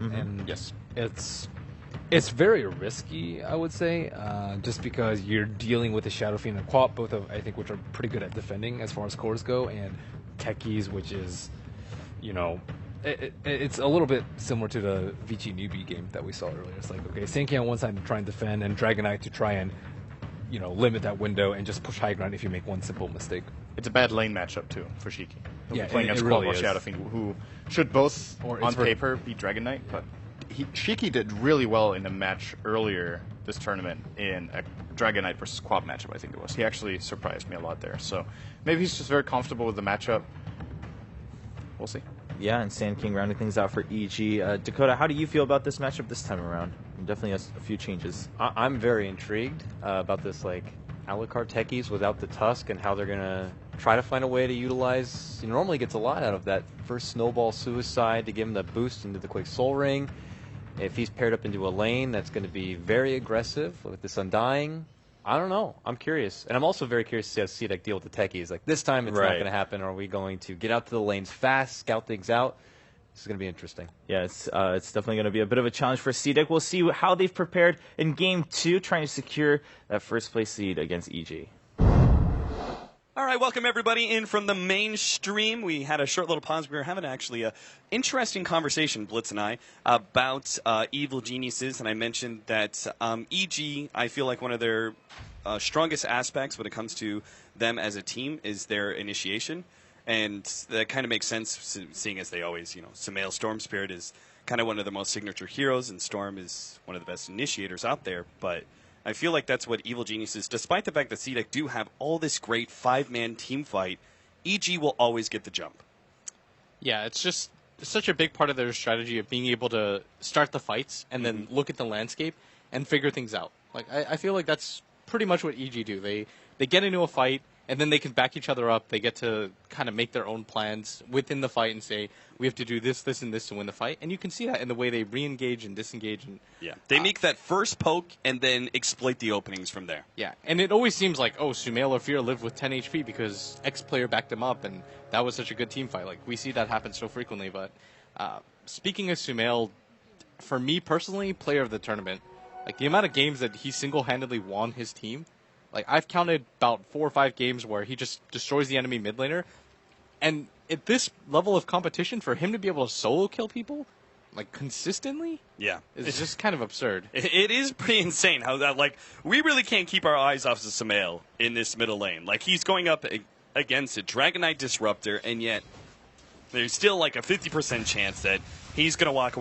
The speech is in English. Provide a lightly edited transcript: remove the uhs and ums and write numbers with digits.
and Yes. it's very risky, I would say, just because you're dealing with the Shadow Fiend and Quap, both of I think which are pretty good at defending as far as cores go, and Techies, which is, it's a little bit similar to the Vici newbie game that we saw earlier. It's like, okay, Sankey on one side to try and defend, and Dragonite to try and limit that window and just push high ground if you make one simple mistake. It's a bad lane matchup too for Shiki. He'll Yeah, be playing it against really Quap or is. Shadow Fiend, who should both Or on it's paper beat Dragon Knight, but Shiki did really well in a match earlier this tournament in a Dragon Knight versus Quap matchup, I think it was. He actually surprised me a lot there. So maybe he's just very comfortable with the matchup. We'll see. Yeah, and Sand King rounding things out for EG. Dakota, how do you feel about this matchup this time around? Definitely has a few changes. I'm very intrigued about this, like, a la carte techies without the Tusk and how they're going to try to find a way to utilize. He normally gets a lot out of that first Snowball Suicide to give him the boost into the quick Soul Ring. If he's paired up into a lane that's going to be very aggressive with this Undying, I don't know. I'm curious. And I'm also very curious to see how CDEC deal with the techies. Like, this time it's not going to happen. Are we going to get out to the lanes fast, scout things out? This is going to be interesting. Yeah, it's definitely going to be a bit of a challenge for CDEC. We'll see how they've prepared in Game 2, trying to secure that first-place seed against EG. All right, welcome everybody in from the mainstream. We had a short little pause. We were having actually a interesting conversation, Blitz and I, about Evil Geniuses, and I mentioned that EG, I feel like one of their strongest aspects when it comes to them as a team is their initiation, and that kind of makes sense, seeing as they always, Sumail Storm Spirit is kind of one of the most signature heroes, and Storm is one of the best initiators out there, but I feel like that's what Evil Genius is. Despite the fact that CDEC do have all this great five-man team fight, EG will always get the jump. Yeah, it's such a big part of their strategy of being able to start the fights and then look at the landscape and figure things out. Like I feel like that's pretty much what EG do. They get into a fight and then they can back each other up. They get to kind of make their own plans within the fight and say, we have to do this, this, and this to win the fight. And you can see that in the way they re-engage and disengage. And they make that first poke and then exploit the openings from there. Yeah, and it always seems like, Sumail or Fear lived with 10 HP because X player backed them up, and that was such a good team fight. Like, we see that happen so frequently. But speaking of Sumail, for me personally, player of the tournament, like the amount of games that he single-handedly won his team, like I've counted about 4 or 5 games where he just destroys the enemy mid laner, and at this level of competition, for him to be able to solo kill people, like consistently, is just kind of absurd. It is pretty insane how that, like, we really can't keep our eyes off of Sumail in this middle lane. Like, he's going up against a Dragon Knight Disruptor, and yet there's still like a 50% chance that he's going to walk away